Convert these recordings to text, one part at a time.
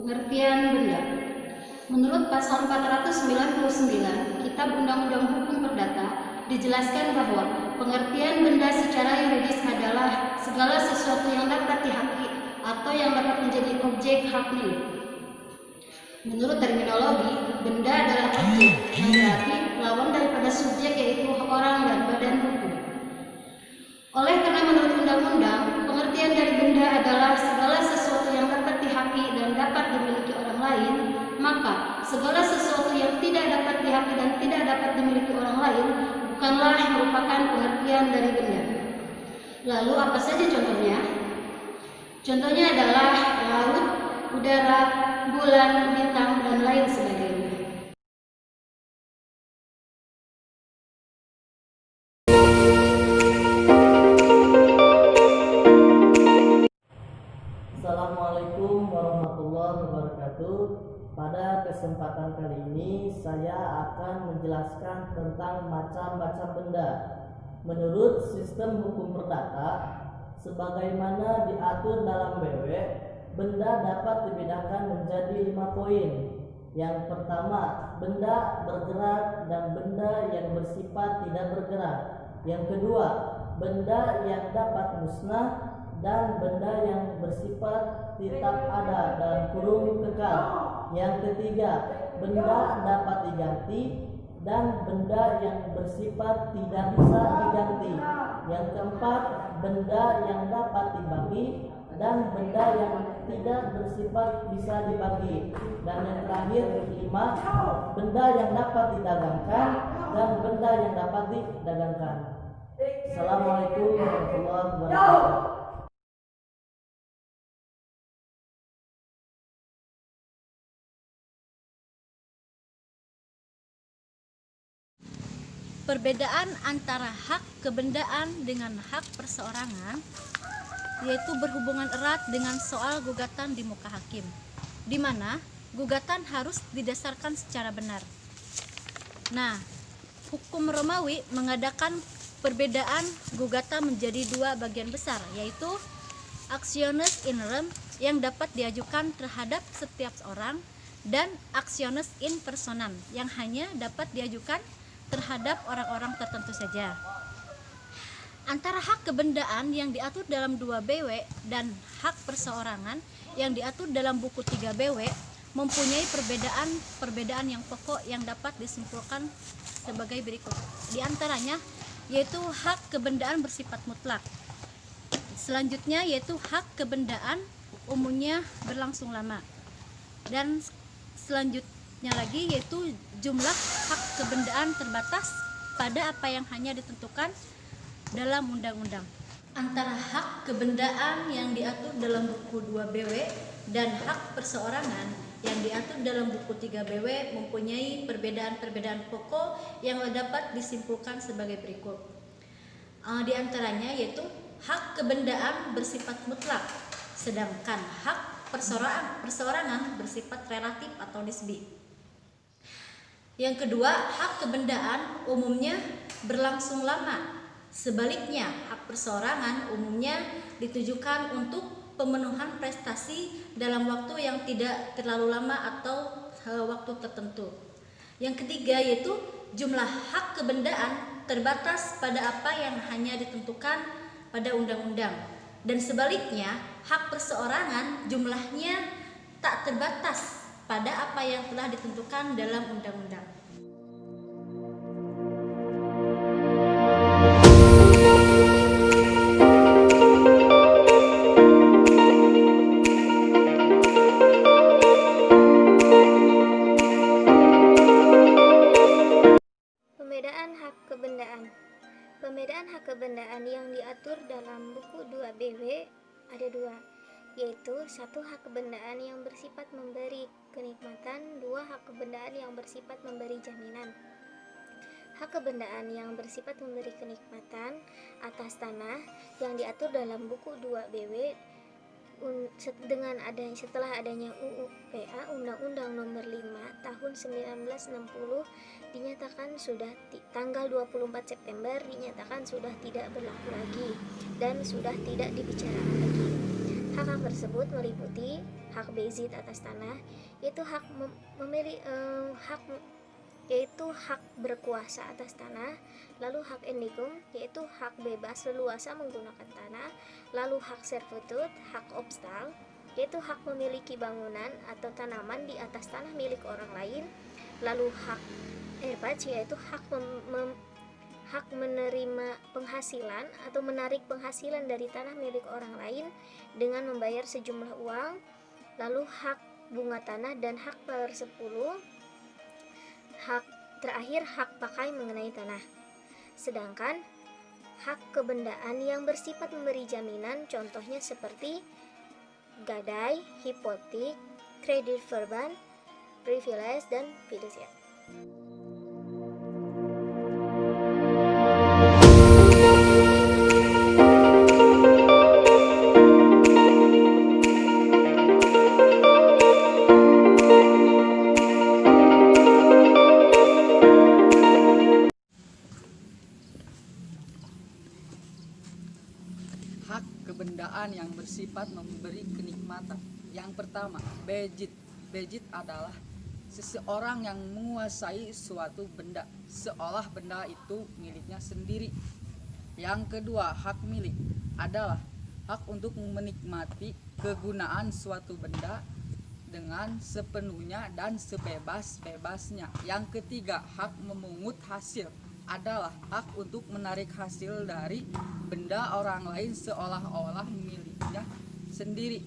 Pengertian benda. Menurut pasal 499 Kitab Undang-Undang Hukum Perdata dijelaskan bahwa pengertian benda secara yuridis adalah segala sesuatu yang dapat dihaki atau yang dapat menjadi objek hak milik. Menurut terminologi, benda adalah objek yang berarti lawan daripada subjek yaitu orang dan badan hukum. Oleh karena menurut undang-undang, pengertian dari benda adalah segala sesuatu yang dapat dihaki dan dapat dimiliki orang lain, maka segala sesuatu yang tidak dapat dihaki dan tidak dapat dimiliki orang lain bukanlah merupakan pengertian dari benda. Lalu apa saja contohnya? Contohnya adalah laut, udara, bulan, bintang, dan lain sebagainya. Assalamualaikum warahmatullahi wabarakatuh. Pada kesempatan kali ini saya akan menjelaskan tentang macam-macam benda. Menurut sistem hukum perdata, sebagaimana diatur dalam BW, benda dapat dibedakan menjadi 5 poin. Yang pertama, benda bergerak dan benda yang bersifat tidak bergerak. Yang kedua, benda yang dapat musnah dan benda yang bersifat tetap ada dalam kurung kekal. Yang ketiga, benda dapat diganti dan benda yang bersifat tidak bisa diganti. Yang keempat, benda yang dapat dibagi dan benda yang tidak bersifat bisa dibagi. Dan yang terakhir, kelima, benda yang dapat didagangkan dan benda yang dapat didagangkan. Assalamualaikum warahmatullahi wabarakatuh. Perbedaan antara hak kebendaan dengan hak perseorangan yaitu berhubungan erat dengan soal gugatan di muka hakim, di mana gugatan harus didasarkan secara benar. Nah, hukum Romawi mengadakan perbedaan gugatan menjadi 2 bagian besar, yaitu actiones in rem yang dapat diajukan terhadap setiap orang dan actiones in personam yang hanya dapat diajukan terhadap orang-orang tertentu saja. Antara hak kebendaan yang diatur dalam 2 BW dan hak perseorangan yang diatur dalam buku 3 BW mempunyai perbedaan yang pokok yang dapat disimpulkan sebagai berikut. Di antaranya yaitu hak kebendaan bersifat mutlak. Selanjutnya yaitu hak kebendaan umumnya berlangsung lama. Dan selanjutnya lagi yaitu jumlah hak kebendaan terbatas pada apa yang hanya ditentukan dalam undang-undang. Antara hak kebendaan yang diatur dalam buku 2 BW dan hak perseorangan yang diatur dalam buku 3 BW mempunyai perbedaan-perbedaan pokok yang dapat disimpulkan sebagai berikut. Di antaranya yaitu hak kebendaan bersifat mutlak, sedangkan hak perseorangan bersifat relatif atau nisbi. Yang kedua, hak kebendaan umumnya berlangsung lama. Sebaliknya, hak perseorangan umumnya ditujukan untuk pemenuhan prestasi dalam waktu yang tidak terlalu lama atau waktu tertentu. Yang ketiga yaitu jumlah hak kebendaan terbatas pada apa yang hanya ditentukan pada undang-undang. Dan sebaliknya, hak perseorangan jumlahnya tak terbatas pada apa yang telah ditentukan dalam undang-undang. Pembedaan hak kebendaan. Pembedaan hak kebendaan yang diatur dalam buku 2 BW ada 2, yaitu 1 hak kebendaan yang bersifat memberi kenikmatan, 2 hak kebendaan yang bersifat memberi jaminan. Hak kebendaan yang bersifat memberi kenikmatan atas tanah yang diatur dalam buku 2 BW setelah adanya UU-PA Undang-Undang Nomor 5 Tahun 1960 dinyatakan sudah tanggal 24 September dinyatakan sudah tidak berlaku lagi dan sudah tidak dibicarakan lagi. Hak tersebut meliputi hak bezit atas tanah, yaitu hak hak berkuasa atas tanah, lalu hak endikum, yaitu hak bebas leluasa menggunakan tanah, lalu hak servitut, hak obstal, yaitu hak memiliki bangunan atau tanaman di atas tanah milik orang lain, lalu hak erbaj, yaitu hak menerima penghasilan atau menarik penghasilan dari tanah milik orang lain dengan membayar sejumlah uang, lalu hak bunga tanah dan hak persepuluh, hak terakhir hak pakai mengenai tanah. Sedangkan hak kebendaan yang bersifat memberi jaminan contohnya seperti gadai, hipotek, kredit verban, privilege, dan fidusia. Hak kebendaan yang bersifat memberi kenikmatan. Yang pertama, bejit. Bejit adalah seseorang yang menguasai suatu benda, seolah benda itu miliknya sendiri. Yang kedua, hak milik adalah hak untuk menikmati kegunaan suatu benda dengan sepenuhnya dan sebebas-bebasnya. Yang ketiga, hak memungut hasil adalah hak untuk menarik hasil dari benda orang lain seolah-olah miliknya sendiri.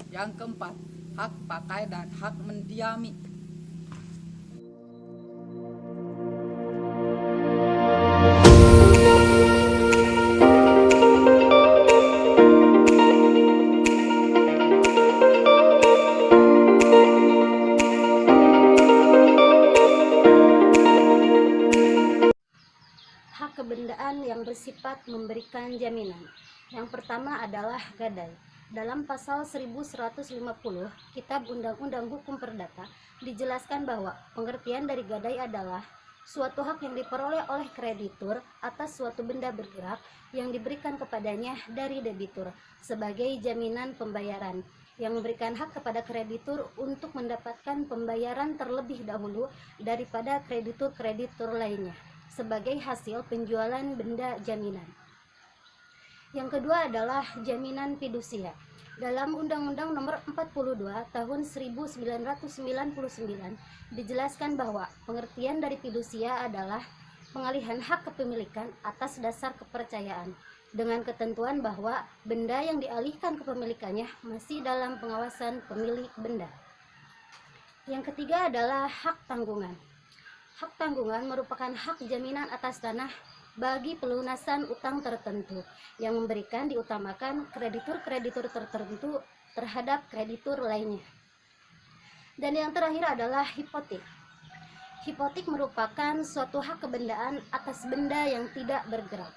Yang keempat, hak pakai dan hak mendiami. Hak kebendaan yang bersifat memberikan jaminan. Yang pertama adalah gadai. Dalam pasal 1150 Kitab Undang-Undang Hukum Perdata dijelaskan bahwa pengertian dari gadai adalah suatu hak yang diperoleh oleh kreditur atas suatu benda bergerak yang diberikan kepadanya dari debitur sebagai jaminan pembayaran, yang memberikan hak kepada kreditur untuk mendapatkan pembayaran terlebih dahulu daripada kreditur-kreditur lainnya sebagai hasil penjualan benda jaminan. Yang kedua adalah jaminan fidusia. Dalam Undang-Undang Nomor 42 Tahun 1999 dijelaskan bahwa pengertian dari fidusia adalah pengalihan hak kepemilikan atas dasar kepercayaan, dengan ketentuan bahwa benda yang dialihkan kepemilikannya masih dalam pengawasan pemilik benda. Yang ketiga adalah hak tanggungan. Hak tanggungan merupakan hak jaminan atas tanah bagi pelunasan utang tertentu yang memberikan diutamakan kreditur-kreditur tertentu terhadap kreditur lainnya. Dan yang terakhir adalah hipotek. Hipotek merupakan suatu hak kebendaan atas benda yang tidak bergerak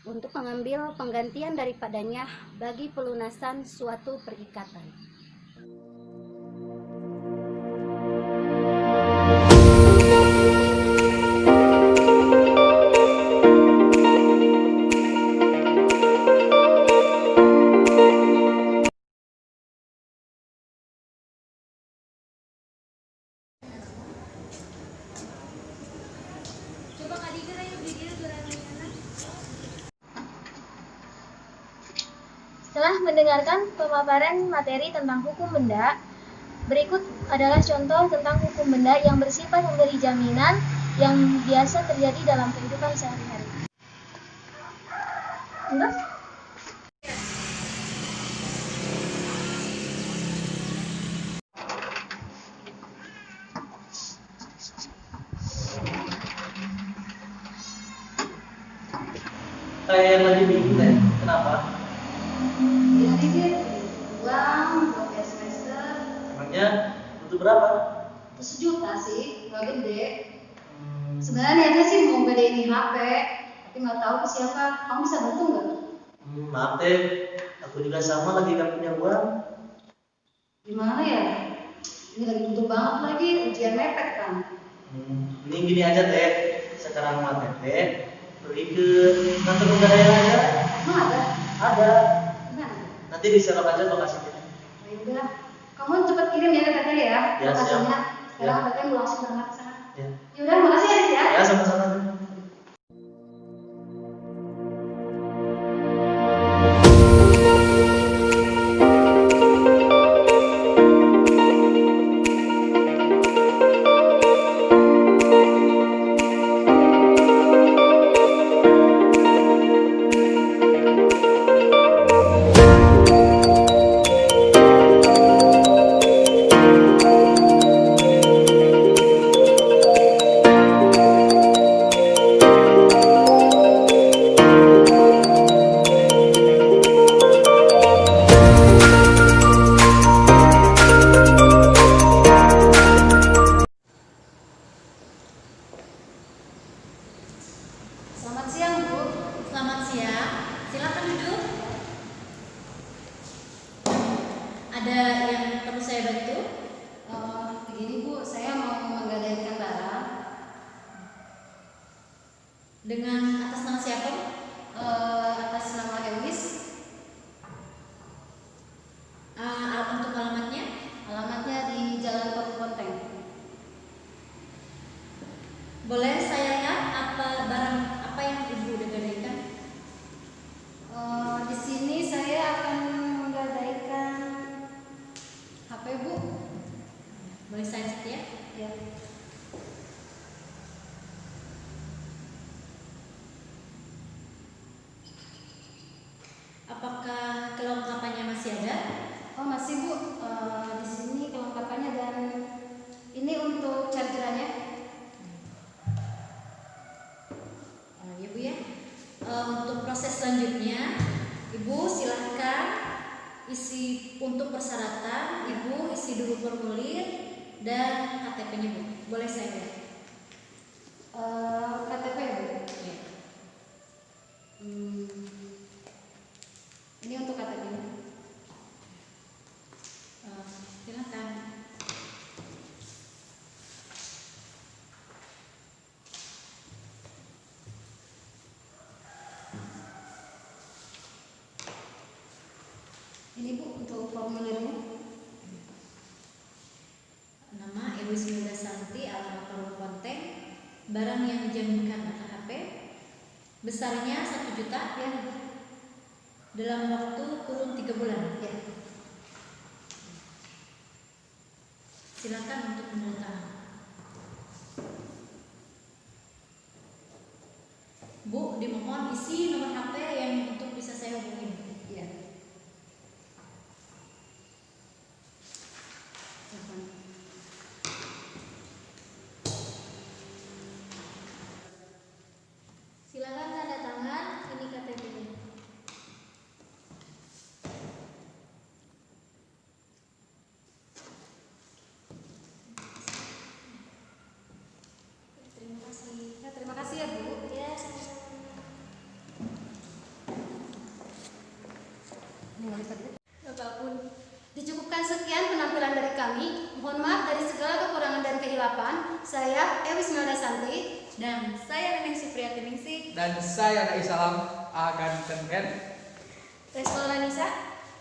untuk mengambil penggantian daripadanya bagi pelunasan suatu perikatan. Setelah mendengarkan pemaparan materi tentang hukum benda, berikut adalah contoh tentang hukum benda yang bersifat memberi jaminan yang biasa terjadi dalam kehidupan sehari-hari. Kayak lagi bingung deh, kenapa? Ya, ini uang buat semester. Emangnya butuh berapa? 1 juta sih, nggak gede. Sebenarnya niatnya sih mau gedein HP, tapi nggak tahu ke siapa. Kamu bisa bantu nggak? Maaf deh, aku juga sama lagi gak punya uang. Gimana ya? Ini lagi butuh banget lagi, ujian mepet kan. Ini gini aja teh, sekarang mah teteh pergi ke kantor pegadaian aja. Emang ada? Ada. Gimana? Nanti diserap aja lokasinya. Ya udah, kamu Mohon cepat kirim ya katanya ya. Ya, siap. Lokasinya. Sekarang Ya. katanya mau langsung berangkat ke sana. Ya. Yaudah, makasih ya, Ris, ya. Ya, sama-sama. Selamat siang, Bu. Selamat siang. Silakan duduk. Ada yang perlu saya bantu? Begini, Bu, saya mau menggadaikan barang. Dengan atas nama siapa? Atas nama Ewis. Untuk alamatnya? Alamatnya di Jalan Paku Ponteng. Boleh saya lihat barang apa yang Ibu udah gadaikan? Di sini saya akan menggadaikan HP, Bu. Boleh saya cek ya? Ya. Apakah kelengkapannya masih ada? Oh, masih, Bu. Di sini kelengkapannya dan ini untuk chargerannya. Ya Bu ya. Untuk proses selanjutnya, Ibu silahkan isi untuk persyaratan. Ibu isi dulu formulir dan KTP-nya Bu. Boleh saya lihat? KTP, Bu. Ya. Ini untuk KTP-nya. Silakan. Ini, Bu, untuk formulirnya. Nama Ewis Milda Santi, alamat Paku Ponteng, barang yang dijaminkan atau HP, besarnya 1 juta Ya. dalam waktu kurun 3 bulan. Ya. Silakan untuk menandatangani. Bu, dimohon isi nomor HP yang untuk bisa saya hubungin. Ya. Silakan. Silakan tanda tangan, ini KTP-nya. Terima kasih. Ya, terima kasih ya, Bu. Ya, sama-sama. Apapun. Dicukupkan sekian penampilan dari kami. Mohon maaf dari segala kekurangan dan kehilapan. Saya Ewis Milda Santi. Dan saya Neneng Supriyati Ningsih. Dan saya Nai Salam akan Kenken. Restoran Nisa.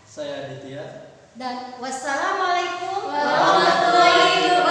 Saya Aditya. Dan wassalamualaikum Warahmatullahi wabarakatuh.